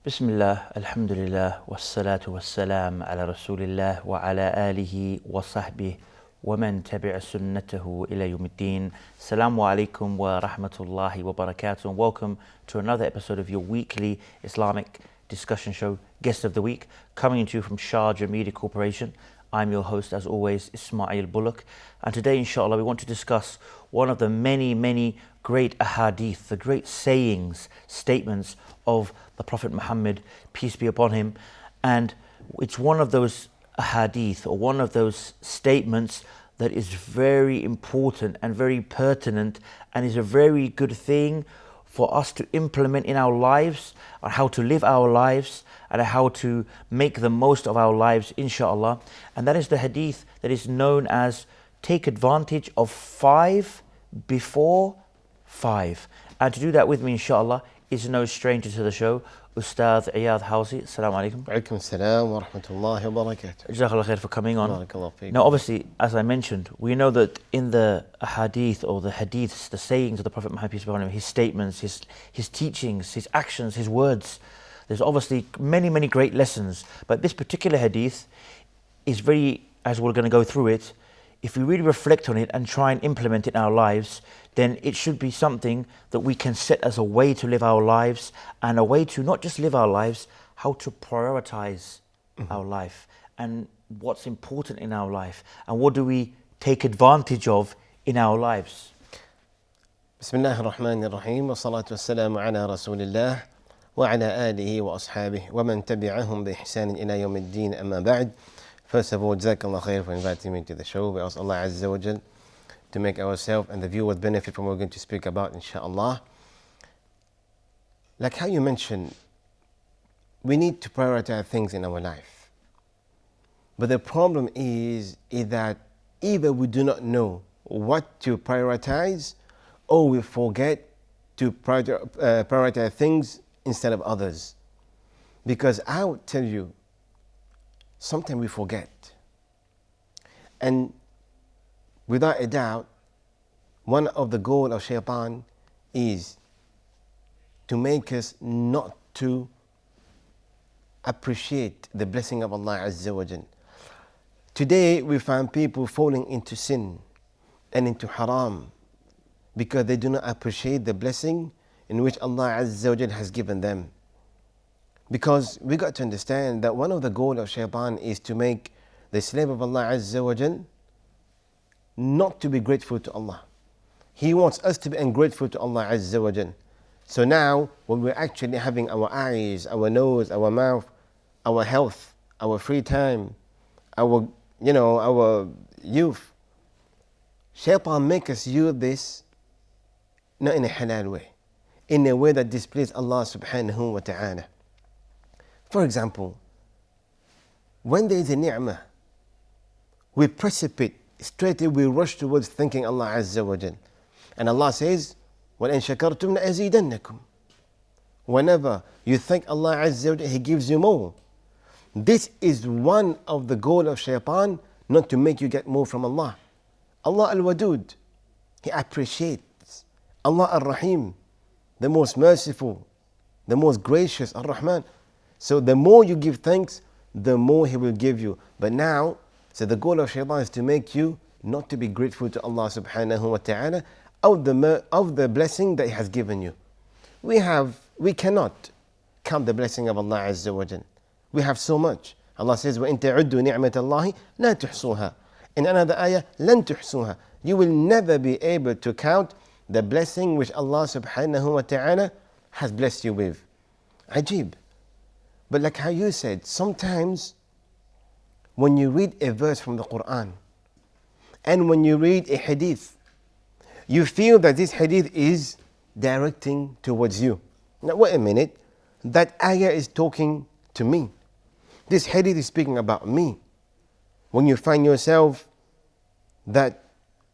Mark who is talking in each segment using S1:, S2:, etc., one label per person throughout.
S1: Bismillah, alhamdulillah, wassalatu wassalam ala rasulillah wa ala alihi wa sahbihi wa man tabi'a sunnatahu ila yawmiddin. Assalamu alaikum wa rahmatullahi wa barakatuh, and welcome to another episode of your weekly Islamic discussion show, Guest of the Week, coming to you from Sharjah Media Corporation. I'm your host, as always, Ismail Bullock, and today, inshallah, we want to discuss one of the many great ahadith, the great sayings, statements of the Prophet Muhammad, peace be upon him. And it's one of those ahadith, or one of those statements that is very important and very pertinent, and is a very good thing for us to implement in our lives, on how to live our lives and how to make the most of our lives, inshallah. And that is the hadith that is known as take advantage of 5 before 5. And to do that with me, inshallah, is no stranger to the show, Ustadh Ayaz. Assalamu alaikum.
S2: Alaikum salam wa rahmatullahi wa barakatuh.
S1: Jazakallah khair for coming on.
S2: Barakallahu feekum.
S1: Now, obviously, as I mentioned, we know that in the hadith, or the hadiths, the sayings of the Prophet Muhammad, peace be upon him, his statements, his teachings, his actions, his words, there's obviously many great lessons. But this particular hadith is very, as we're going to go through it, if we really reflect on it and try and implement it in our lives, then it should be something that we can set as a way to live our lives, and a way to not just live our lives, how to prioritize our life, and what's important in our life, and what do we take advantage of in our lives.
S2: Bismillah ar-Rahman ar-Rahim, wa salatu wassalamu ala rasulillah wa ala alihi wa ashabihi wa man tabi'ahum bi ihsan ila yawmiddin, amma ba'd. First of all, Jazakallah khair for inviting me to the show. We ask Allah Azza wa Jal to make ourselves and the viewers benefit from what we're going to speak about, inshaAllah. Like how you mentioned, we need to prioritize things in our life. But the problem is that either we do not know what to prioritize, or we forget to prioritize things instead of others. Because I would tell you, sometimes we forget. And without a doubt, one of the goals of shaitan is to make us not to appreciate the blessing of Allah Azza wa Jal. Today we find people falling into sin and into haram because they do not appreciate the blessing in which Allah Azza wa Jal has given them. Because we got to understand that one of the goals of shaitan is to make the slave of Allah Azza wa Jal not to be grateful to Allah. He wants us to be ungrateful to Allah Azza wa Jal. So now, when we're actually having our eyes, our nose, our mouth, our health, our free time, our youth, shaitan make us use this not in a halal way, in a way that displeases Allah subhanahu wa ta'ala. For example, when there is a ni'mah, we precipitate, straight away we rush towards thanking Allah Azza wa Jal. And Allah says, وَلَإِن شَكَرْتُمْ لَأَزِيدَنَّكُمْ. Whenever you thank Allah Azza wa Jal, He gives you more. This is one of the goals of shaitan, not to make you get more from Allah. Allah Al-Wadud, He appreciates. Allah Ar-Rahim, the most merciful, the most gracious, Ar-Rahman. So the more you give thanks, the more He will give you. But now, so the goal of shaitan is to make you not to be grateful to Allah subhanahu wa ta'ala of the blessing that He has given you. We cannot count the blessing of Allah Azza wa Jal. We have so much. Allah says, وَإِن تَعُدُّوا نِعْمَةَ اللَّهِ لَا تُحْصُوهَا. In another ayah, لَن تُحْصُوهَا. You will never be able to count the blessing which Allah subhanahu wa ta'ala has blessed you with. Ajib. But like how you said, sometimes when you read a verse from the Quran and when you read a hadith, you feel that this hadith is directing towards you. Now wait a minute, that ayah is talking to me. This hadith is speaking about me. When you find yourself that,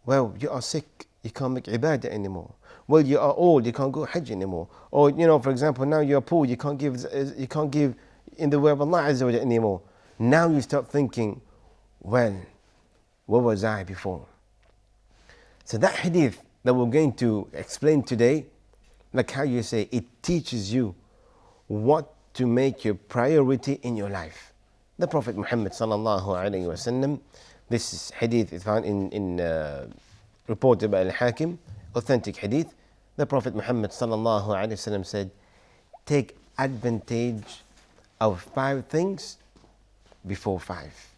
S2: well, you are sick, you can't make ibadah anymore. Well, you are old, you can't go hajj anymore. Or, for example, now you're poor, you can't give in the way of Allah Azza wa Jalla anymore. Now you start thinking, well, where was I before? So that hadith that we're going to explain today, like how you say, it teaches you what to make your priority in your life. The Prophet Muhammad sallallahu alayhi wa sallam, this hadith is found reported by Al-Hakim, authentic hadith. The Prophet Muhammad sallallahu alayhi wa sallam said, take advantage of 5 things before 5.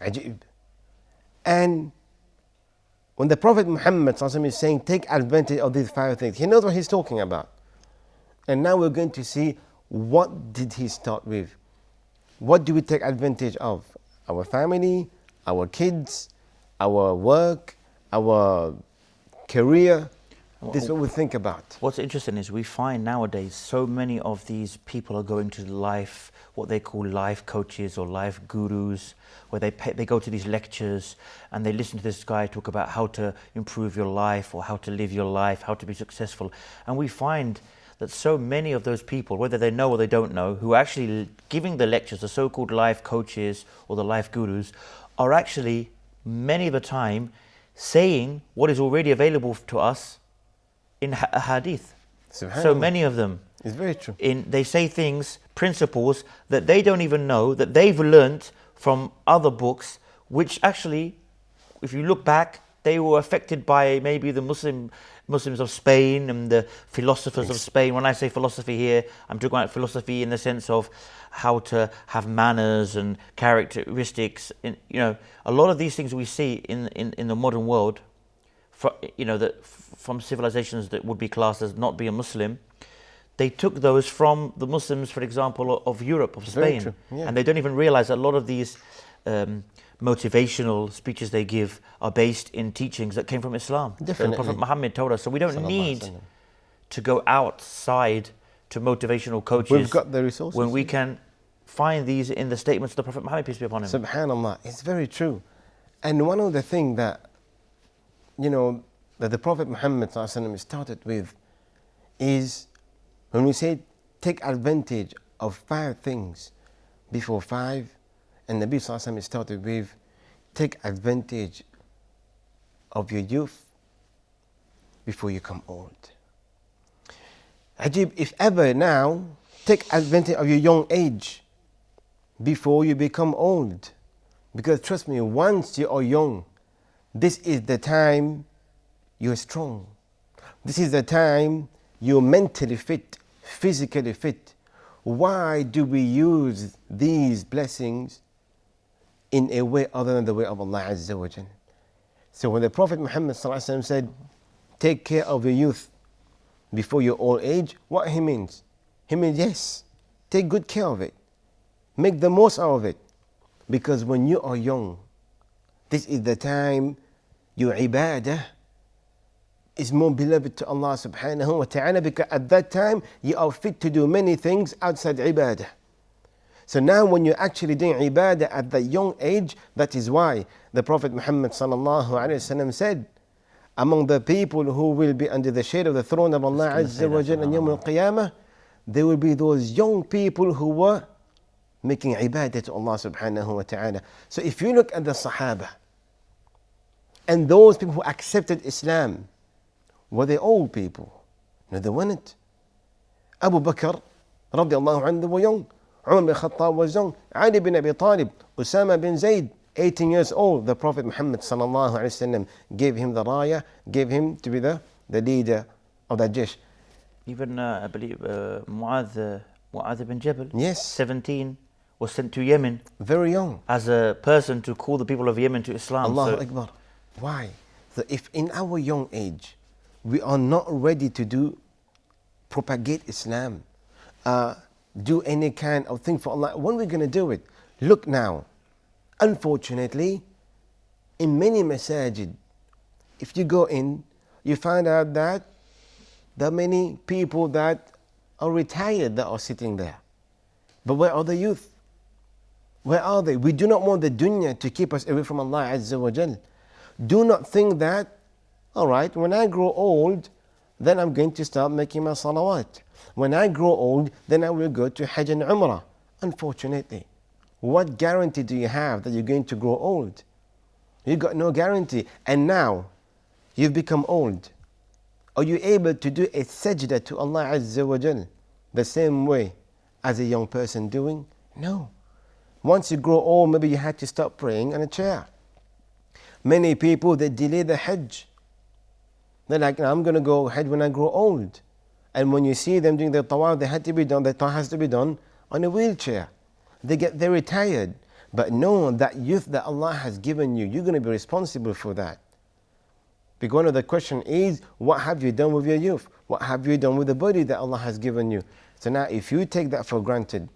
S2: Ajib. And when the Prophet Muhammad sallallahu alayhi wa sallam is saying, take advantage of these 5 things, he knows what he's talking about. And now we're going to see, what did he start with? What do we take advantage of? Our family, our kids, our work, our career. This is what we think about.
S1: What's interesting is we find nowadays so many of these people are going to life, what they call life coaches or life gurus, where they go to these lectures and they listen to this guy talk about how to improve your life or how to live your life, how to be successful. And we find that so many of those people, whether they know or they don't know, who are actually giving the lectures, the so-called life coaches or the life gurus, are actually many of the time saying what is already available to us in a hadith. So many of them.
S2: It's very true.
S1: They say things, principles that they don't even know, that they've learnt from other books, which actually, if you look back, they were affected by maybe the Muslims of Spain and the philosophers of Spain. When I say philosophy here, I'm talking about philosophy in the sense of how to have manners and characteristics. A lot of these things we see in the modern world, from civilizations that would be classed as not being Muslim, they took those from the Muslims, for example, of Europe, of Spain. Yeah. And they don't even realize that a lot of these motivational speeches they give are based in teachings that came from Islam.
S2: Definitely.
S1: The Prophet Muhammad told us. So we don't need to go outside to motivational coaches.
S2: We've got the resources.
S1: When we can find these in the statements of the Prophet Muhammad, peace be upon him.
S2: Subhanallah, it's very true. And one of the things that, that the Prophet Muhammad started with is, when we say take advantage of 5 things before 5, and Nabi Sallallahu started with, take advantage of your youth before you come old. Ajib, if ever now, take advantage of your young age before you become old. Because trust me, once you are young, this is the time you're strong. This is the time you're mentally fit, physically fit. Why do we use these blessings in a way other than the way of Allah Azza wa Jal? So when the Prophet Muhammad said, take care of your youth before your old age, what he means? He means, yes, take good care of it. Make the most out of it. Because when you are young, this is the time your ibadah is more beloved to Allah subhanahu wa ta'ala, because at that time you are fit to do many things outside ibadah. So now when you're actually doing ibadah at that young age, that is why the Prophet Muhammad sallallahu alayhi wa sallam said, among the people who will be under the shade of the throne of Allah Azza wa Jalla on Yawm al-Qiyamah, there will be those young people who were making ibadah to Allah subhanahu wa ta'ala. So if you look at the Sahaba and those people who accepted Islam, were they old people? No, they weren't. Abu Bakr radiallahu anhu, they were young. Umar bin Khattab was young. Ali bin Abi Talib, Usama bin Zayd, 18 years old. The Prophet Muhammad sallallahu alayhi wa sallam gave him the raya, gave him to be the leader of that jesh.
S1: Even I believe Mu'adh bin Jabal,
S2: yes,
S1: 17, was sent to Yemen.
S2: Very young.
S1: As a person to call the people of Yemen to Islam.
S2: Allahu Akbar. Why? So if in our young age we are not ready to propagate Islam, do any kind of thing for Allah, when are we going to do it? Look now, unfortunately, in many masajid, if you go in, you find out that there are many people that are retired that are sitting there. But where are the youth? Where are they? We do not want the dunya to keep us away from Allah Azza wa Jal. Do not think that, all right, when I grow old, then I'm going to start making my salawat. When I grow old, then I will go to Hajj and Umrah. Unfortunately, what guarantee do you have that you're going to grow old? You got no guarantee. And now, you've become old. Are you able to do a sajda to Allah Azza wa Jal the same way as a young person doing? No. Once you grow old, maybe you had to stop praying on a chair. Many people, they delay the Hajj. They're like, "No, I'm going to go Hajj when I grow old." And when you see them doing the tawaf, the tawaf has to be done on a wheelchair. They get very tired. But know that youth that Allah has given you, you're going to be responsible for that. Because one of the questions is, what have you done with your youth? What have you done with the body that Allah has given you? So now if you take that for granted,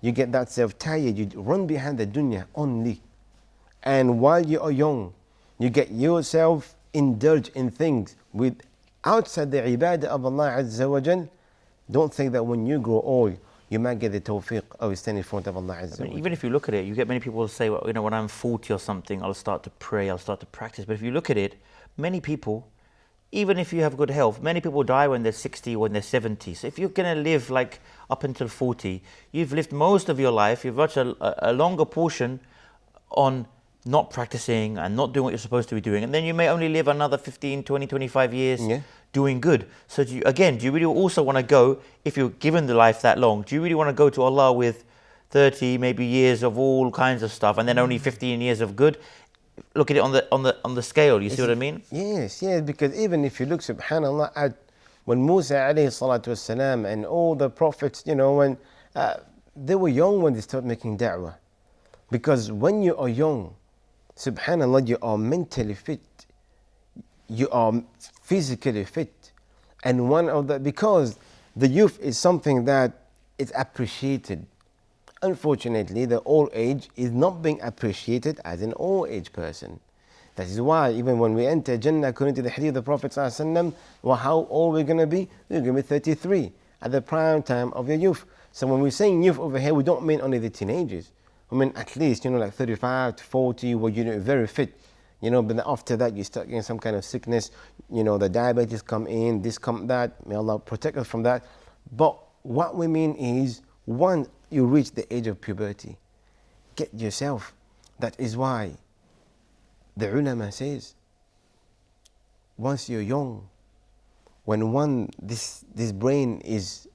S2: you get that self tired, you run behind the dunya only. And while you are young, you get yourself indulged in things with outside the ibadah of Allah Azza wa Jal. Don't think that when you grow old, you might get the tawfiq of standing in front of Allah Azza wa Jal.
S1: Even if you look at it, you get many people who say, well, when I'm 40 or something, I'll start to pray, I'll start to practice. But if you look at it, many people, even if you have good health, many people die when they're 60, when they're 70. So if you're going to live like up until 40, you've lived most of your life, you've watched a longer portion on not practicing and not doing what you're supposed to be doing. And then you may only live another 15, 20, 25 years doing good. So do you really also want to go, if you're given the life that long, do you really want to go to Allah with 30 maybe years of all kinds of stuff and then only 15 years of good? Look at it on the scale, you see what I mean?
S2: Yes, because even if you look, subhanAllah, at when Musa alayhi salatu wasalam and all the prophets, when they were young when they started making da'wah. Because when you are young, subhanAllah, you are mentally fit, you are physically fit. And because the youth is something that is appreciated. Unfortunately, the old age is not being appreciated as an old age person. That is why even when we enter Jannah, according to the hadith of the Prophet ﷺ, well, how old we're going to be? We're going to be 33 at the prime time of your youth. So when we're saying youth over here, we don't mean only the teenagers. I mean at least, like 35 to 40, where you're very fit. But then after that, you start getting some kind of sickness. The diabetes come in, this come that. May Allah protect us from that. But what we mean is, once you reach the age of puberty, get yourself. That is why the ulama says, once you're young, when this brain is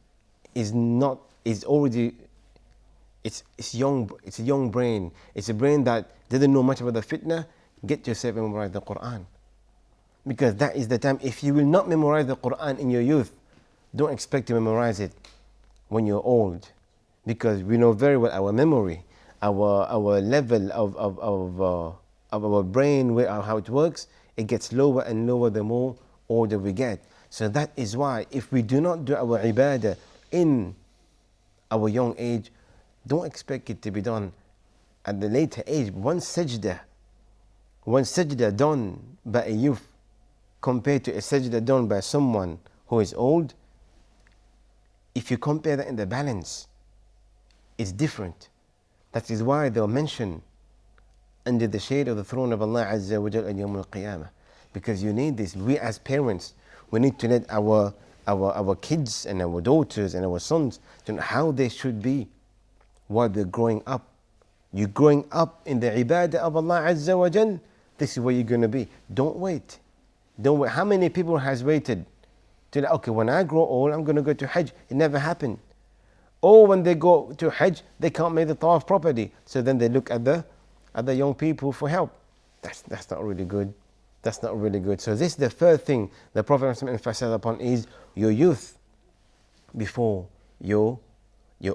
S2: already it's a young brain. It's a brain that doesn't know much about the fitna. Get yourself and memorize the Quran, because that is the time. If you will not memorize the Quran in your youth, don't expect to memorize it when you're old, because we know very well our memory, our level of our brain, how it works, it gets lower and lower the more older we get. So that is why if we do not do our ibadah in our young age, don't expect it to be done at the later age. One sajda done by a youth compared to a sajda done by someone who is old, if you compare that in the balance, it's different. That is why they'll mention under the shade of the throne of Allah Azza wa Jal on Yawm al-Qiyamah. Because you need this. We as parents, we need to let our kids and our daughters and our sons to know how they should be while they're growing up. You're growing up in the ibadah of Allah Azza wa Jal. This is where you're going to be. Don't wait. How many people has waited till, okay, when I grow old, I'm going to go to Hajj? It never happened. Or when they go to Hajj, they can't make the tawaf properly. So then they look at the young people for help. That's not really good. That's not really good. So this is the third thing the Prophet emphasized upon, is your youth before your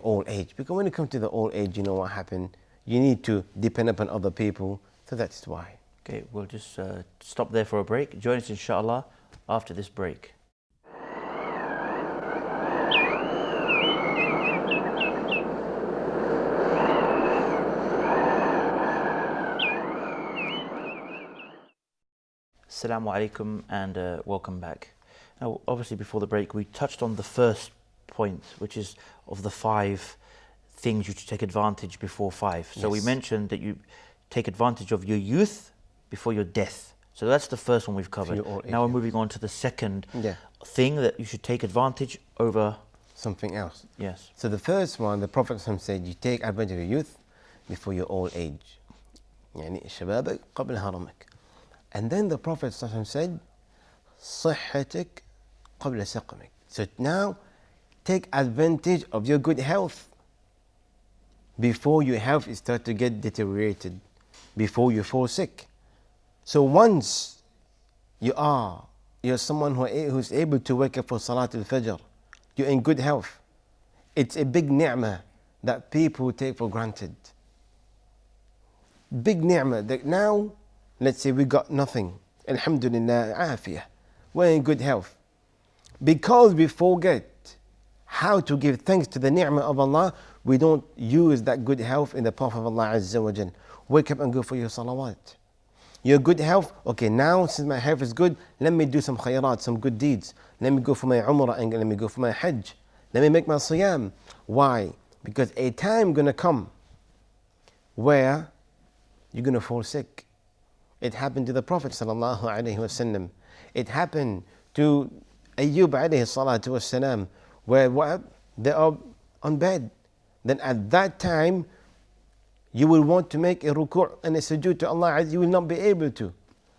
S2: old age. Because when it comes to the old age, you know what happened? You need to depend upon other people. So that's why.
S1: Okay, we'll just stop there for a break. Join us inshallah after this break. Assalamu alaikum and welcome back. Now, obviously before the break we touched on the first point, which is of the 5 things you should take advantage before 5. So we mentioned that you take advantage of your youth before your death. So that's the first one we've covered. Now we're moving on to the second thing that you should take advantage over
S2: something else.
S1: Yes.
S2: So the first one, the Prophet said, you take advantage of your youth before your old age. يعني شبابك قبل هرمك. And then the Prophet said, صحتك قبل سقمك. So now take advantage of your good health before your health starts to get deteriorated, before you fall sick. So once you're someone who's able to wake up for Salat al-Fajr, you're in good health. It's a big ni'mah that people take for granted. Big ni'mah that now, let's say we got nothing. Alhamdulillah, afiyah. We're in good health. Because we forget how to give thanks to the ni'mah of Allah, we don't use that good health in the path of Allah Azza wa Jal. Wake up and go for your salawat. Your good health, okay, now since my health is good, let me do some khayrat, some good deeds. Let me go for my umrah and let me go for my hajj. Let me make my siyam. Why? Because a time gonna come where you're gonna fall sick. It happened to the Prophet sallallahu alaihi wasallam. It happened to Ayyub alayhi salatu wasalam, where what? They are on bed. Then at that time, you will want to make a ruku' and a sujood to Allah, you will not be able to.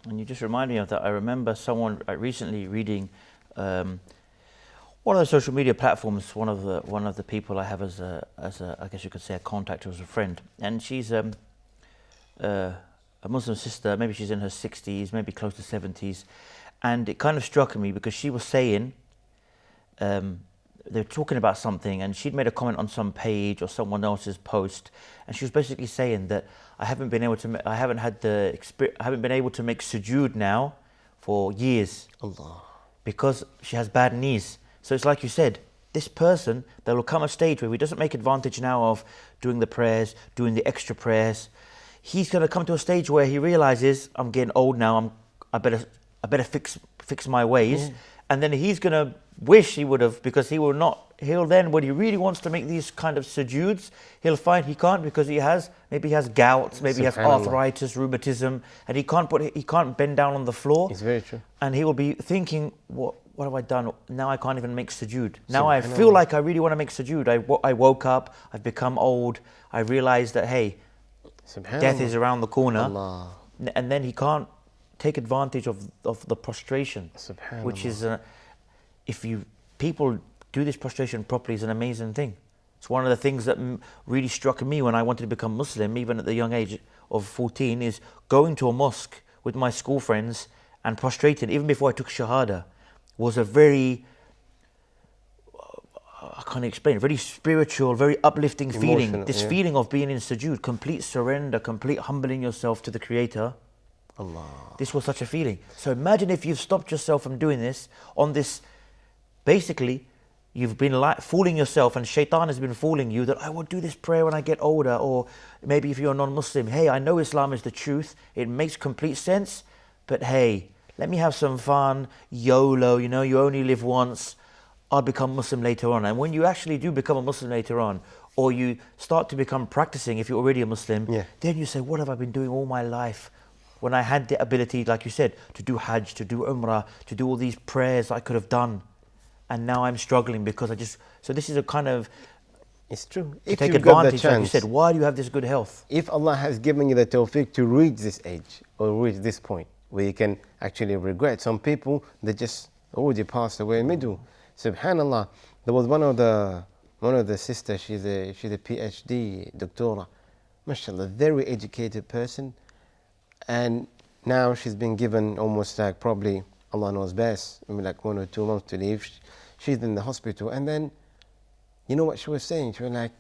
S1: And you just remind me of that. I remember someone recently reading one of the social media platforms. One of the people I have as a I guess you could say a contact or as a friend, and she's a Muslim sister. Maybe she's in her 60s, maybe close to 70s, and it kind of struck me because she was saying. They were talking about something, and she'd made a comment on some page or someone else's post, and she was basically saying that I haven't been able to make sujood now for years.
S2: Allah.
S1: Because she has bad knees. So it's like you said, this person, there will come a stage where he doesn't make advantage now of doing the prayers, doing the extra prayers. He's going to come to a stage where he realizes, I'm getting old now. I better fix my ways, and then he's going to wish he would have, because he'll then, when he really wants to make these kind of sujoods, he'll find he can't because he has gout, maybe he has arthritis, rheumatism, and he can't bend down on the floor.
S2: It's very true.
S1: And he will be thinking, what have I done? Now I can't even make sujood. Now I feel like I really want to make sujood. I woke up, I've become old, I realized that, hey, death is around the corner.
S2: Allah.
S1: And then he can't take advantage of the prostration, which is if people do this prostration properly, is an amazing thing. It's one of the things that really struck me when I wanted to become Muslim, even at the young age of 14, is going to a mosque with my school friends and prostrating, even before I took Shahada, was a very, I can't explain, very spiritual, very uplifting feeling. This feeling of being in sujood, complete surrender, complete humbling yourself to the Creator.
S2: Allah.
S1: This was such a feeling. So imagine if you've stopped yourself from doing this on this. Basically, you've been fooling yourself, and shaitan has been fooling you that I will do this prayer when I get older. Or maybe if you're a non-Muslim, hey, I know Islam is the truth. It makes complete sense. But hey, let me have some fun. YOLO, you only live once. I'll become Muslim later on. And when you actually do become a Muslim later on, or you start to become practicing if you're already a Muslim, then you say, what have I been doing all my life? When I had the ability, like you said, to do Hajj, to do Umrah, to do all these prayers I could have done. And now I'm struggling because so this is a kind of...
S2: It's true.
S1: If take advantage, like you said, why do you have this good health?
S2: If Allah has given you the tawfiq to reach this age or reach this point where you can actually regret. Some people, they just already passed away in middle. Subhanallah. There was one of the sisters, she's a PhD doctora. MashaAllah, very educated person. And now she's been given almost like probably, Allah knows best, maybe like 1 or 2 months to live. She's in the hospital, and then, you know what she was saying? She was like,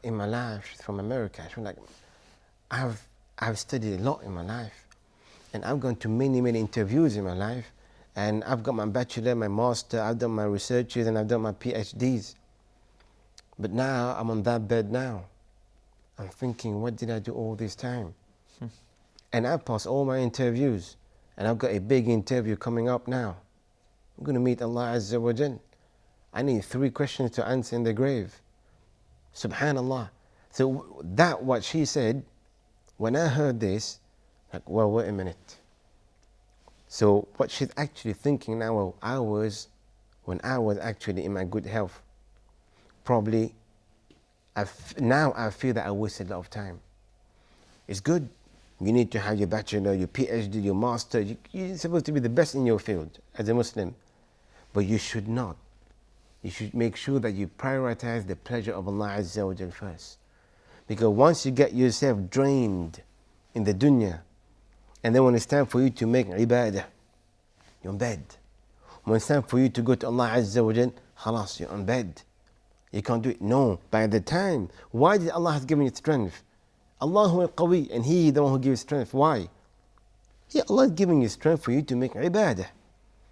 S2: in my life, she's from America, she was like, I've studied a lot in my life, and I've gone to many, many interviews in my life, and I've got my bachelor, my master, I've done my researches, and I've done my PhDs. But now, I'm on that bed now. I'm thinking, what did I do all this time? And I've passed all my interviews, and I've got a big interview coming up now. I'm going to meet Allah Azza wa Jal. I need 3 questions to answer in the grave. Subhanallah. So that what she said, when I heard this, like, well, wait a minute. So what she's actually thinking now, well, when I was actually in my good health, probably now I feel that I wasted a lot of time. It's good. You need to have your bachelor, your PhD, your master. You're supposed to be the best in your field as a Muslim. But you should not. You should make sure that you prioritize the pleasure of Allah Azza wa Jal first. Because once you get yourself drained in the dunya, and then when it's time for you to make ibadah, you're in bed. When it's time for you to go to Allah Azza wa Jal, khalas, you're in bed. You can't do it. No, by the time, why did Allah have given you strength? Allahu al-Qawi, and He is the one who gives strength. Why? Yeah, Allah is giving you strength for you to make ibadah.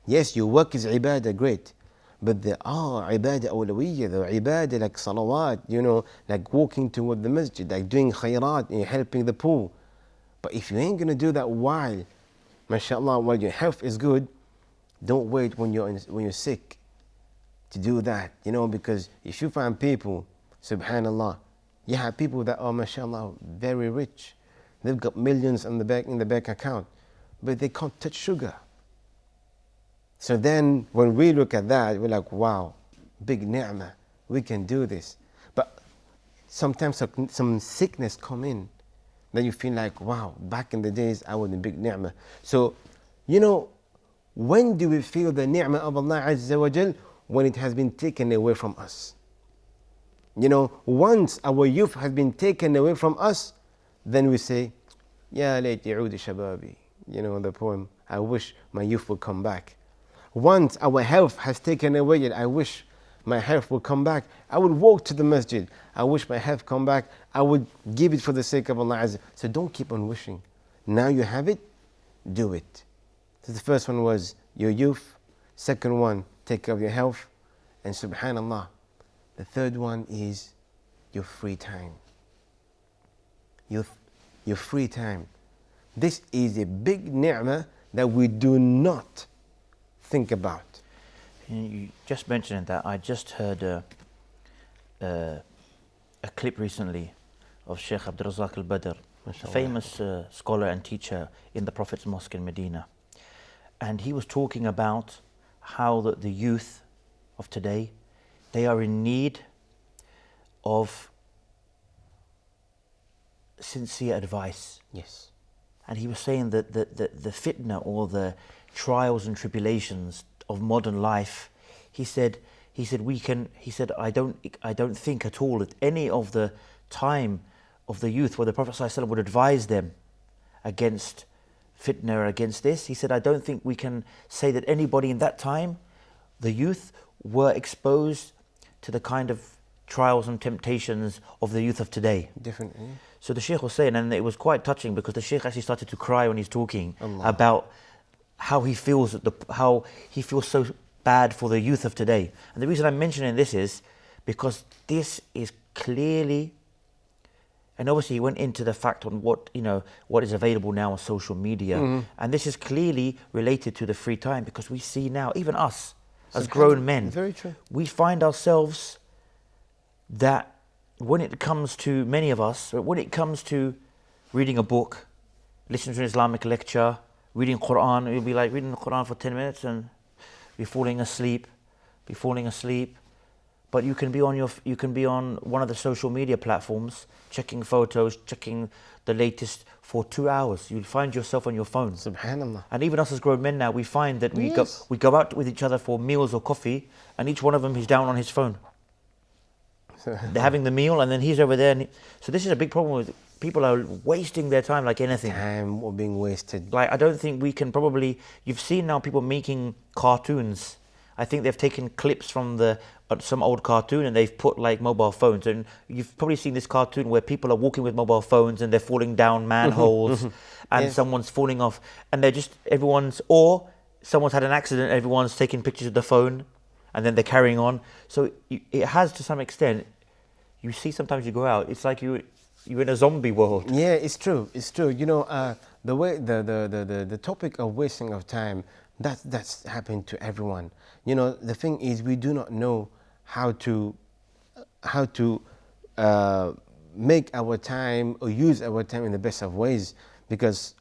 S2: Yes, your work is ibadah, great. But there are ibadah awlawiyya, there are ibadah like salawat, like walking toward the masjid, like doing khayrat, and helping the poor. But if you ain't going to do that while, mashallah, while your health is good, don't wait when you're sick to do that, because if you find people, subhanallah, you have people that are, mashallah, very rich. They've got millions in the bank account, but they can't touch sugar. So then when we look at that, we're like, wow, big ni'mah, we can do this. But sometimes some sickness come in, then you feel like, wow, back in the days I was in big ni'mah. So, when do we feel the ni'mah of Allah Azza wa Jal? When it has been taken away from us. Once our youth has been taken away from us, then we say, Ya layti uudi shababi. The poem, I wish my youth would come back. Once our health has taken away, I wish my health would come back. I would walk to the masjid. I wish my health come back. I would give it for the sake of Allah Azza. So don't keep on wishing. Now you have it, do it. So the first one was your youth. Second one, take care of your health. And subhanallah, the third one is your free time. Your free time. This is a big ni'mah that we do not think about.
S1: You just mentioned that. I just heard a clip recently of Sheikh Abdul Razak al-Badr, a famous scholar and teacher in the Prophet's Mosque in Medina. And he was talking about how the youth of today, they are in need of sincere advice.
S2: Yes.
S1: And he was saying that the fitna, or the trials and tribulations of modern life, he said I don't think at all at any of the time of the youth where the Prophet ﷺ would advise them against fitna, against this. He said, I don't think we can say that anybody in that time, the youth, were exposed to the kind of trials and temptations of the youth of today.
S2: Definitely.
S1: So the Shaykh was saying, and it was quite touching because the Shaykh actually started to cry when he's talking
S2: Allah.
S1: about how he feels so bad for the youth of today. And the reason I'm mentioning this is because this is clearly, and obviously he went into the fact on what is available now on social media, and this is clearly related to the free time, because we see now, even us as grown men,
S2: very true,
S1: we find ourselves that when it comes to many of us, when it comes to reading a book, listening to an Islamic lecture, reading Quran, you'll be like reading the Quran for 10 minutes and be falling asleep. But you can be on one of the social media platforms, checking photos, checking the latest for 2 hours. You'll find yourself on your phone.
S2: Subhanallah.
S1: And even us as grown men now, we find that we go out with each other for meals or coffee, and each one of them is down on his phone. They're having the meal, and then he's over there. So this is a big problem with people are wasting their time like anything.
S2: Time or being wasted.
S1: Like, I don't think we can probably... You've seen now people making cartoons. I think they've taken clips from some old cartoon and they've put like mobile phones. And you've probably seen this cartoon where people are walking with mobile phones and they're falling down manholes and someone's falling off. And they're just, or someone's had an accident, everyone's taking pictures of the phone and then they're carrying on. So it has, to some extent, you see sometimes you go out, it's like you're in a zombie world.
S2: Yeah, it's true. The way the topic of wasting of time, that's happened to everyone. The thing is, we do not know how to make our time or use our time in the best of ways. Because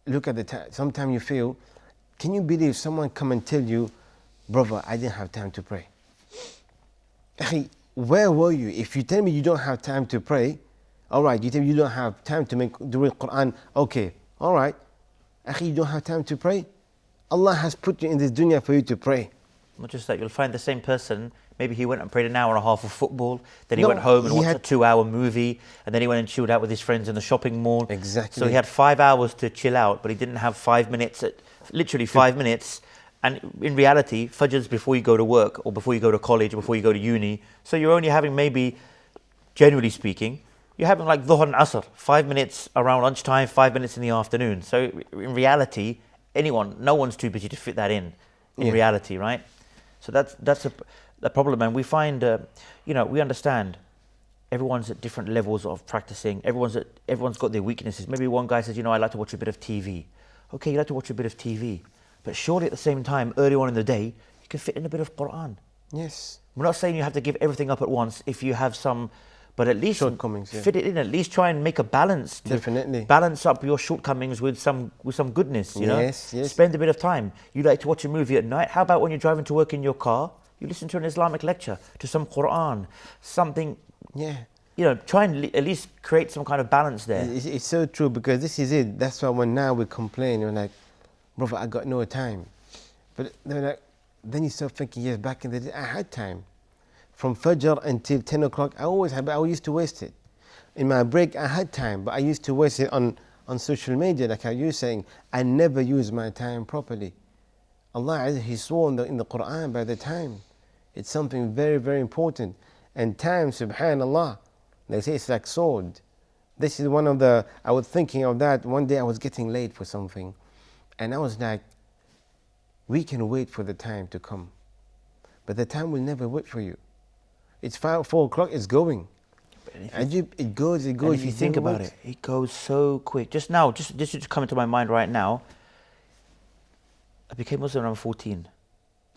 S2: look at the time. Sometimes you feel, can you believe someone come and tell you, brother, I didn't have time to pray? Hey, where were you? If you tell me you don't have time to pray, all right, you tell me you don't have time to do the Quran, okay, all right. You don't have time to pray? Allah has put you in this dunya for you to pray.
S1: Not just that, you'll find the same person Maybe he went and played an hour and a half of football, then he
S2: No,
S1: went home and
S2: he
S1: watched
S2: had-
S1: a 2-hour movie, and then he went and chilled out with his friends in the shopping mall.
S2: Exactly.
S1: So he had 5 hours to chill out, but he didn't have 5 minutes, literally 5 minutes. And in reality, Fajr's before you go to work, or before you go to college, or before you go to uni. So you're only having maybe, generally speaking, you're having like Dhuhr and Asr, 5 minutes around lunchtime, 5 minutes in the afternoon. So in reality, no one's too busy to fit that in
S2: Yeah.
S1: reality, right? So that's a problem. And we find, we understand everyone's at different levels of practicing. Everyone's got their weaknesses. Maybe one guy says, I like to watch a bit of TV. Okay, you like to watch a bit of TV. But surely at the same time, early on in the day, you can fit in a bit of Quran.
S2: Yes.
S1: We're not saying you have to give everything up at once if you have some, but at least
S2: Shortcomings, yeah.
S1: fit it in. At least try and make a balance. To
S2: Definitely.
S1: balance up your shortcomings with some goodness.
S2: Yes, yes.
S1: Spend a bit of time. You like to watch a movie at night. How about when you're driving to work in your car, you listen to an Islamic lecture, to some Quran, something.
S2: Yeah.
S1: Try and at least create some kind of balance there.
S2: It's so true, because this is it. That's why when now we complain, we're like, brother, I got no time. But then you start thinking, yes, back in the day, I had time. From Fajr until 10 o'clock, I used to waste it. In my break, I had time, but I used to waste it on social media, like how you're saying. I never use my time properly. Allah, He swore in the Quran by the time. It's something very, very important. And time, subhanallah, they say it's like sword. This is one of I was thinking of that. One day I was getting late for something. And I was like, we can wait for the time to come. But the time will never wait for you. It's 4 o'clock, it's going. It goes.
S1: And if you think about it, it goes so quick. Just now, this is coming to my mind right now. I became Muslim when I was 14.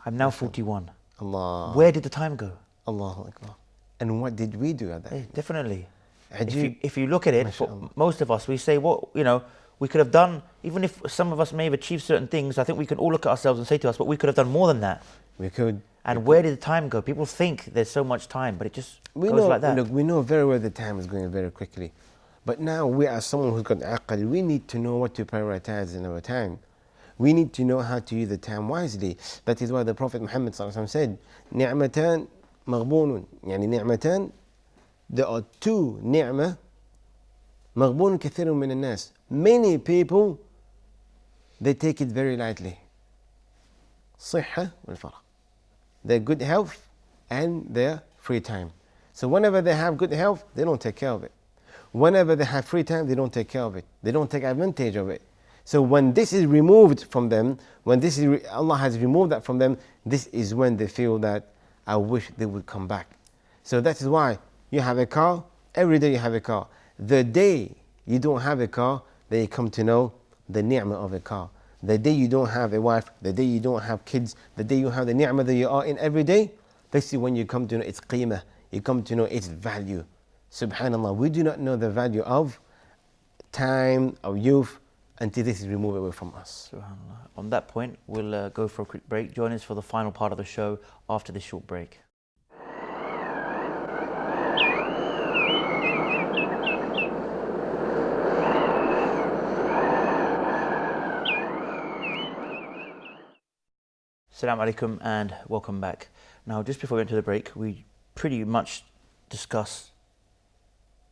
S1: I'm now 41.
S2: Allah.
S1: Where did the time go?
S2: Allahu Akbar. And what did we do at that?
S1: Definitely.
S2: Ajib.
S1: If you look at it, for
S2: MashaAllah.
S1: most of us, we say, we could have done, even if some of us may have achieved certain things, I think we can all look at ourselves and say to us, but we could have done more than that.
S2: We could.
S1: And where did the time go? People think there's so much time, but it just goes like that.
S2: Look, we know very well the time is going very quickly. But now we are someone who's got aql. We need to know what to prioritize in our time. We need to know how to use the time wisely. That is why the Prophet Muhammad said, "Ni'matan maghbunun." Yani ni'matan. There are two ni'mah. Maghbunun kathirun min al-nas. Many people, they take it very lightly. Sihha wal faragh. Their good health and their free time. So whenever they have good health, they don't take care of it. Whenever they have free time, they don't take care of it. They don't take advantage of it. So when this is removed from them, when Allah has removed that from them, this is when they feel that I wish they would come back. So that is why you have a car, every day you have a car. The day you don't have a car, then you come to know the ni'mah of a car. The day you don't have a wife, the day you don't have kids, the day you have the ni'mah that you are in every day, this is when you come to know its qeemah, you come to know its value. Subhanallah, we do not know the value of time, of youth, until this is removed away from us.
S1: SubhanAllah. On that point, we'll go for a quick break. Join us for the final part of the show after this short break. Assalamu alaikum and welcome back. Now, just before we went to the break, we pretty much discussed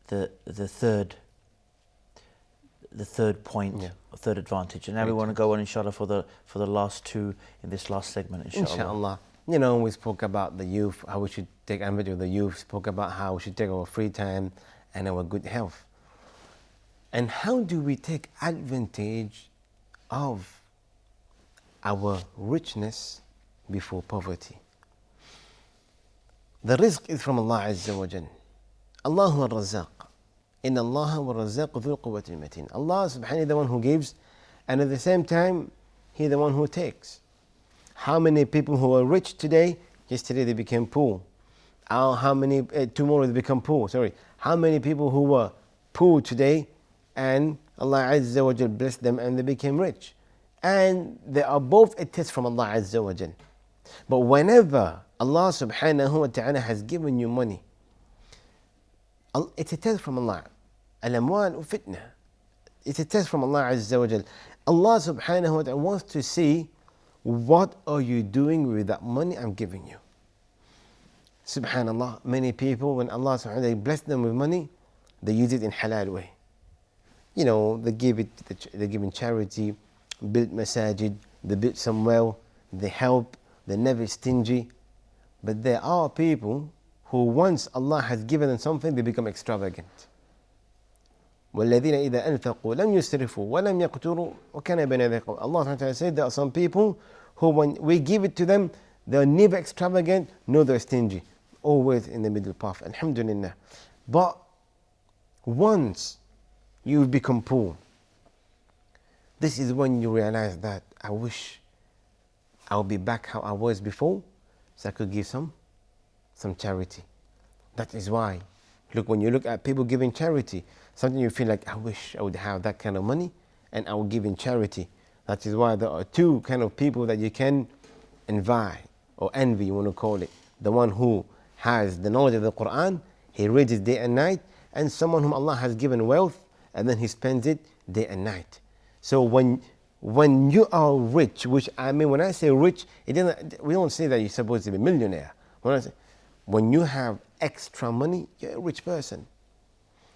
S1: the third point, third advantage, and now we want to go on, inshallah, for the last two in this last segment, inshallah.
S2: Inshallah. We spoke about the youth, how we should take advantage of the youth, spoke about how we should take our free time and our good health. And how do we take advantage of our richness before poverty? The rizq is from Allah Azza wa Jal. Allahu al-Razzaq. Inna Allah wa Razzaq dhul quwwati al-matin. Allah subhanahu is the one who gives, and at the same time, He is the one who takes. How many people who are rich today, yesterday they became poor? How many, tomorrow they become poor, sorry. How many people who were poor today, and Allah Azza wa Jal blessed them and they became rich? And they are both a test from Allah Azza wa Jal. But whenever Allah subhanahu wa ta'ala has given you money, it's a test from Allah. Al-amwal fitna. It's a test from Allah Azza wa Jal. Allah subhanahu wa ta'ala wants to see, what are you doing with that money I'm giving you? Subhanallah, many people, when Allah subhanahu wa ta'ala bless them with money, they use it in halal way. You know, they give in charity, build masajid, they build some well, they help, they're never stingy. But there are people who once Allah has given them something, they become extravagant. وَالَّذِينَ إِذَا أَنْفَقُوا لَمْ يُسْرِفُوا وَلَمْ يَقْتُرُوا وَكَانَ بَيْنَ ذَلِكَ قَوَامًا. Allah subhanahu wa ta'ala said there are some people who when we give it to them, they're never extravagant, nor they're stingy. Always in the middle path. Alhamdulillah. But once you become poor, this is when you realize that I wish I'll be back how I was before, so I could give some charity. That is why, look, when you look at people giving charity, something you feel like, I wish I would have that kind of money and I would give in charity. That is why there are two kind of people that you can envy or envy, you want to call it. The one who has the knowledge of the Quran, he reads it day and night, and someone whom Allah has given wealth and then he spends it day and night. So when you are rich, which I mean, when I say rich, we don't say that you're supposed to be a millionaire. When you have extra money, you're a rich person.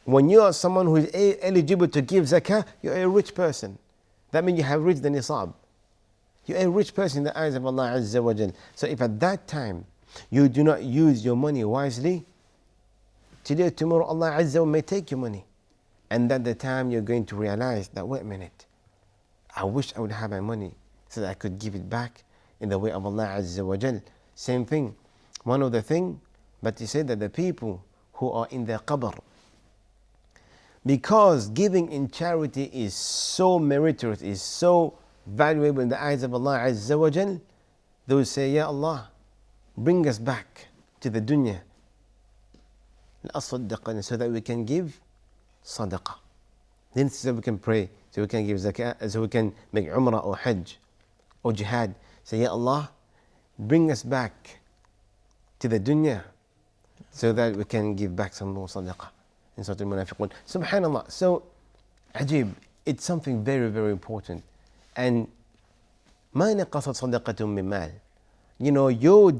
S2: When you are someone who is eligible to give zakah, you're a rich person. That means you have reached the nisab. You're a rich person in the eyes of Allah Azza wa Jal. So if at that time you do not use your money wisely, today or tomorrow Allah Azza wa may take your money. And at the time you're going to realize that, wait a minute, I wish I would have my money so that I could give it back in the way of Allah Azza wa Jal. Same thing. One of the things, but he said that the people who are in their qabr, because giving in charity is so meritorious, is so valuable in the eyes of Allah Azza wa Jal, they will say, Ya Allah, bring us back to the dunya, so that we can give sadaqah. Then so we can pray, so we can give zakah, so we can make umrah or hajj or jihad. Say, Ya Allah, bring us back to the dunya so that we can give back some more sadaqah. In Surah Al-Munafiqun. Subhanallah. So, ajib, it's something very, very important. And مَا نَقَصَتْ صَدَقَةٌ مِّن مَالٍ. You know, your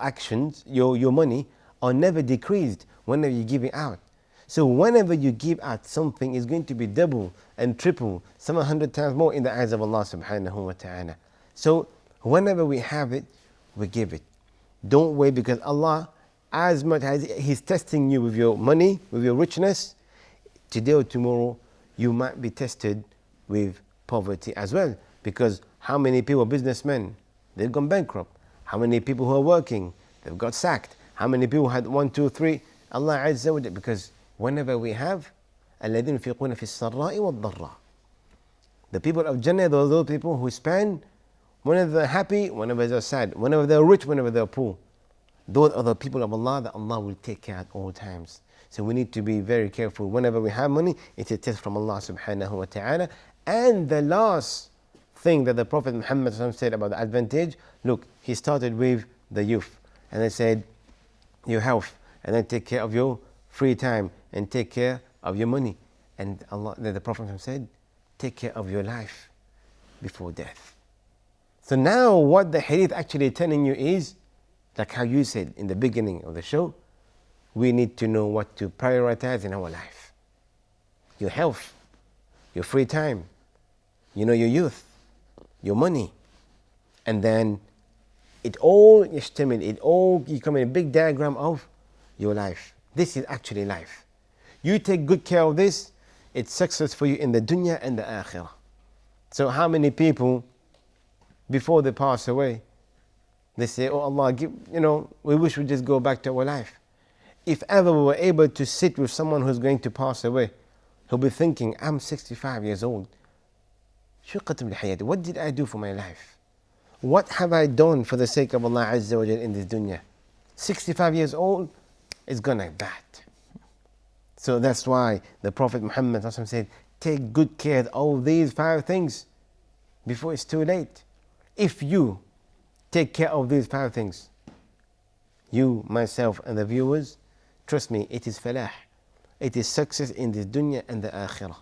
S2: actions, your money are never decreased whenever you give it out. So whenever you give out something, it's going to be double and triple, some 100 times more in the eyes of Allah subhanahu wa ta'ala. So whenever we have it, we give it. Don't wait, because Allah, as much as He's testing you with your money, with your richness, today or tomorrow you might be tested with poverty as well. Because how many people are businessmen? They've gone bankrupt. How many people who are working? They've got sacked. How many people had 1, 2, 3? Allah Azza wa Jalla, because whenever we have, الَّذِينَ يُنْفِقُونَ فِي السَّرَّاءِ وَالضَّرَّاءِ. The people of Jannah, those people who spend whenever they're happy, whenever they're sad, whenever they're rich, whenever they're poor. Those are the people of Allah that Allah will take care at all times. So we need to be very careful. Whenever we have money, it's a test from Allah subhanahu wa ta'ala. And the last thing that the Prophet Muhammad said about the advantage, look, he started with the youth. And they said, your health, and then take care of your free time, and take care of your money. And the Prophet said, take care of your life before death. So now what the hadith actually telling you is, like how you said in the beginning of the show, we need to know what to prioritize in our life. Your health, your free time, your youth, your money. And then you come in a big diagram of your life. This is actually life. You take good care of this, it's success for you in the dunya and the akhirah. So how many people, before they pass away, they say, oh Allah, we wish we just go back to our life. If ever we were able to sit with someone who's going to pass away, he'll be thinking, I'm 65 years old. What did I do for my life? What have I done for the sake of Allah Azza wa Jal in this dunya? 65 years old, it's gone like that. So that's why the Prophet Muhammad said, take good care of all these 5 things before it's too late. If you take care of these 5 things, you, myself, and the viewers, trust me, it is falah. It is success in this dunya and the akhirah.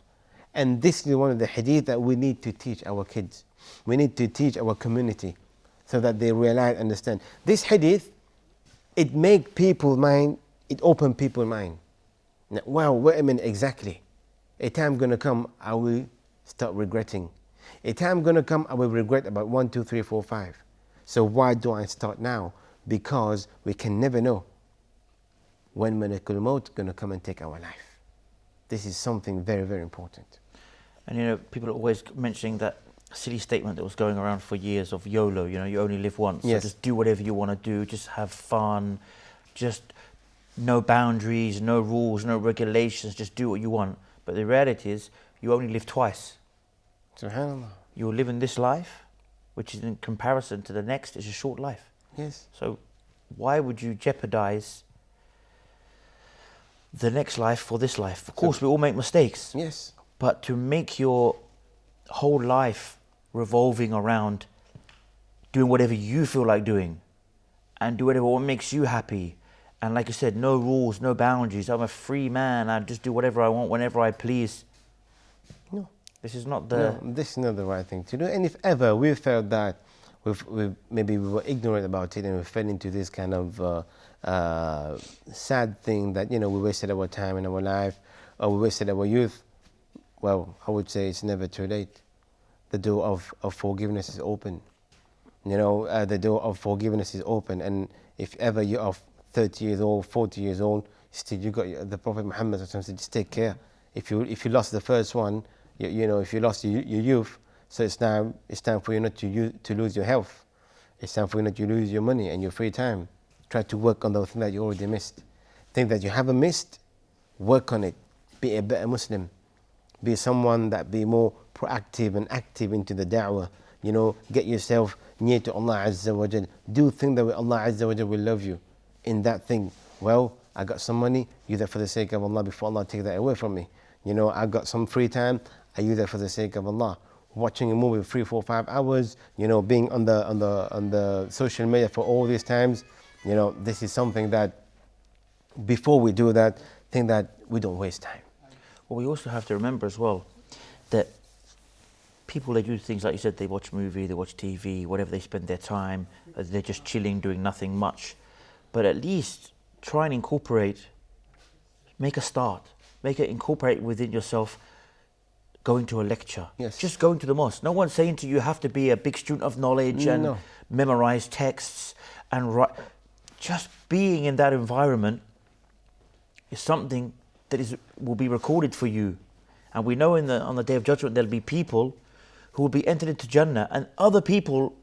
S2: And this is one of the hadith that we need to teach our kids. We need to teach our community so that they realize, understand. This hadith it make people mind, it open people's mind. Now, wow, wait a minute, exactly. A time gonna come, I will start regretting. A time gonna come, I will regret about 1, 2, 3, 4, 5. So why do I start now? Because we can never know when Malakul Maut gonna come and take our life. This is something very, very important.
S1: And you know, people are always mentioning that silly statement that was going around for years of YOLO, you know, you only live once.
S2: Yes.
S1: So just do whatever you want to do, just have fun, just no boundaries, no rules, no regulations, just do what you want. But the reality is, you only live twice.
S2: SubhanAllah.
S1: You'll live in this life, which is in comparison to the next, is a short life.
S2: Yes.
S1: So why would you jeopardize the next life for this life? Of course, we all make mistakes.
S2: Yes.
S1: But to make your whole life revolving around doing whatever you feel like doing and do whatever what makes you happy, and like you said, no rules, no boundaries, I'm a free man, I just do whatever I want whenever I please.
S2: No.
S1: This is not
S2: this is not the right thing to do. And if ever we felt that maybe we were ignorant about it and we fell into this kind of sad thing that, you know, we wasted our time in our life or we wasted our youth, well, I would say it's never too late. The door of forgiveness is open. You know, the door of forgiveness is open. And if ever you are 30 years old, 40 years old, still you got the Prophet Muhammad said, just take care. If you lost the first one, you know, if you lost your youth, so it's time for you not to lose your health. It's time for you not to lose your money and your free time. Try to work on those things that you already missed. Things that you haven't missed, work on it. Be a better Muslim. Be someone that be more proactive and active into the da'wah. You know, get yourself near to Allah Azza wa Jal. Do things that Allah Azza wa Jal will love you in that thing. Well, I got some money, use that for the sake of Allah before Allah take that away from me. You know, I got some free time, I use that for the sake of Allah. Watching a movie 3, 4, 5 hours, you know, being on the social media for all these times, you know, this is something that before we do that, think that we don't waste time.
S1: Well, we also have to remember as well that people, they do things like you said, they watch movie, they watch TV, whatever, they spend their time, they're just chilling, doing nothing much. But at least try and incorporate, make a start, incorporate within yourself going to a lecture.
S2: Yes.
S1: Just going to the mosque. No one's saying to you have to be a big student of knowledge and memorize texts and write. Just being in that environment is something that will be recorded for you. And we know on the Day of Judgment there'll be people who will be entered into Jannah, and other people,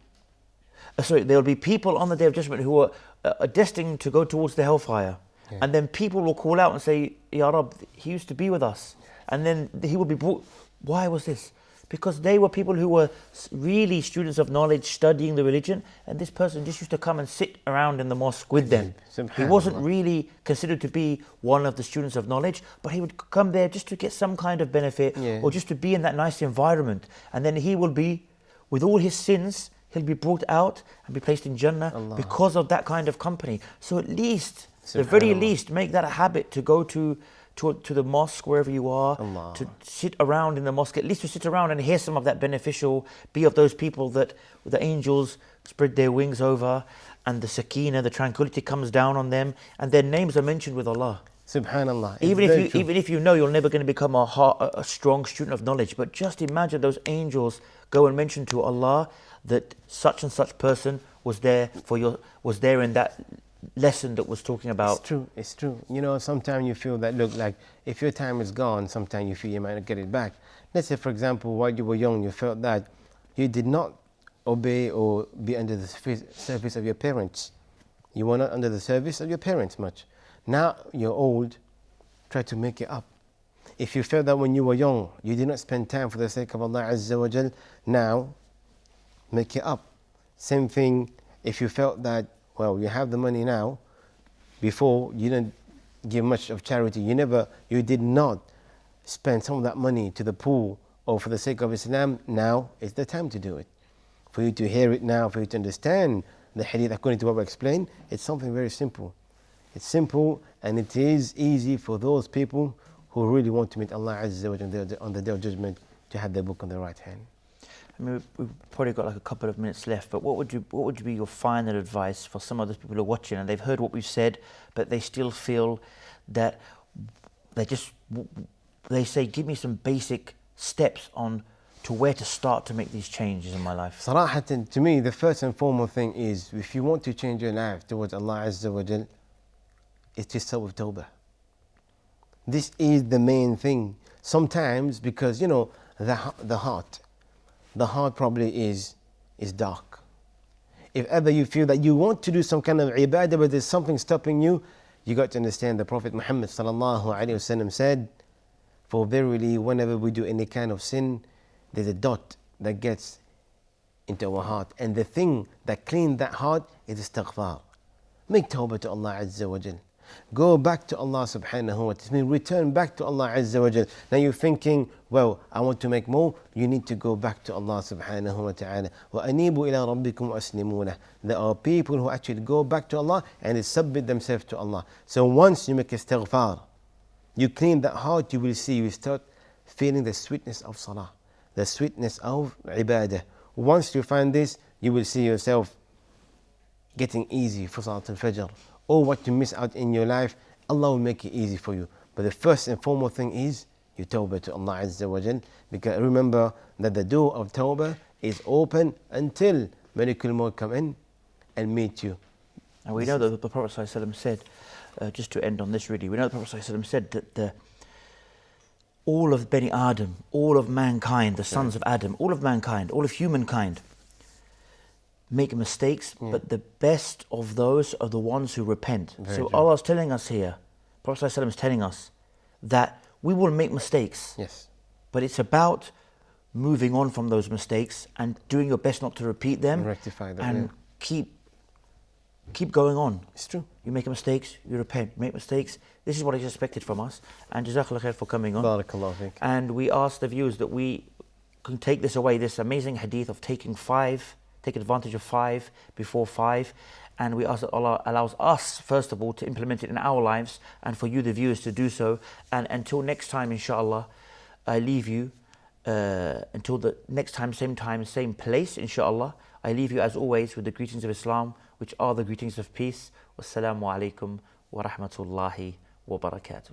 S1: there'll be people on the Day of Judgment who are destined to go towards the hellfire. Yeah. And then people will call out and say, Ya Rab, he used to be with us. And then he will be brought. Why was this? Because they were people who were really students of knowledge, studying the religion, and this person just used to come and sit around in the mosque with them. He wasn't really considered to be one of the students of knowledge, but he would come there just to get some kind of benefit, or just to be in that nice environment. And then he will be, with all his sins, he'll be brought out and be placed in Jannah because of that kind of company. So at least, the very least, make that a habit to go to the mosque, wherever you are, to sit around in the mosque, at least to sit around and hear some of that beneficial, be of those people that the angels spread their wings over, and the sakina, the tranquility comes down on them, and their names are mentioned with Allah.
S2: Subhanallah.
S1: Even if you know you're never going to become a strong student of knowledge, but just imagine those angels go and mention to Allah that such and such person was there in that lesson that was talking about.
S2: It's true. You know, sometimes you feel that, look, like if your time is gone, sometimes you feel you might not get it back. Let's say, for example, while you were young, you felt that you did not obey or be under the service of your parents. You were not under the service of your parents much. Now you're old, try to make it up. If you felt that when you were young, you did not spend time for the sake of Allah Azza wa Jal, now make it up. Same thing, if you felt that, well, you have the money now, before you didn't give much of charity, you did not spend some of that money to the poor or for the sake of Islam, now is the time to do it. For you to hear it now, for you to understand the hadith according to what we explained, it's something very simple. It's simple and it is easy for those people who really want to meet Allah Azza wa Jalla on the Day of Judgment to have their book on the right hand.
S1: I mean, we've probably got like a couple of minutes left, but what would be your final advice for some of those people who are watching and they've heard what we've said, but they still feel that they say, give me some basic steps on to where to start to make these changes in my life?
S2: Sarahatan, to me, the first and foremost thing is, if you want to change your life towards Allah Azza wa Jal, is to start with tawbah. This is the main thing. Sometimes, because the heart probably is dark. If ever you feel that you want to do some kind of ibadah, but there's something stopping you, you got to understand the Prophet Muhammad sallallahu alaihi wasallam said, for verily, whenever we do any kind of sin, there's a dot that gets into our heart, and the thing that cleans that heart is istighfar. Make tawbah to Allah Azza wa Jal. Go back to Allah subhanahu wa ta'ala. Return back to Allah Azza wa Jal. Now you're thinking, well, I want to make more. You need to go back to Allah subhanahu wa ta'ala. وَأَنِيبُوا إِلَىٰ رَبِّكُمْ وَأَسْلِمُوا لَهُ. There are people who actually go back to Allah and they submit themselves to Allah. So once you make istighfar, you clean that heart, you will see, you start feeling the sweetness of salah, the sweetness of ibadah. Once you find this, you will see yourself getting easy for Salat al-Fajr. Or what you miss out in your life, Allah will make it easy for you. But the first and foremost thing is you tawbah to Allah Azza wa Jal. Because remember that the door of tawbah is open until Malakul Maut come in and meet you.
S1: And we know that the Prophet ﷺ said, just to end on this really, we know the Prophet ﷺ said that all of Bani Adam, all of mankind, the sons of Adam, all of mankind, all of humankind, make mistakes, but the best of those are the ones who repent. So Allah is telling us here, Prophet ﷺ is telling us that we will make mistakes.
S2: Yes.
S1: But it's about moving on from those mistakes and doing your best not to repeat them.
S2: And rectify them.
S1: And keep going on.
S2: It's true.
S1: You make mistakes, you repent. Make mistakes. This is what is expected from us. And Jazakallah khair for coming on.
S2: Barakallahu feek.
S1: And we ask the viewers that we can take this away, this amazing hadith of take advantage of 5 before 5, and we ask that Allah allows us first of all to implement it in our lives, and for you the viewers to do so. And until next time, inshallah, I leave you until the next time, same place, inshallah. I leave you as always with the greetings of Islam, which are the greetings of peace. Wassalamu alaikum wa rahmatullahi wa barakatuh.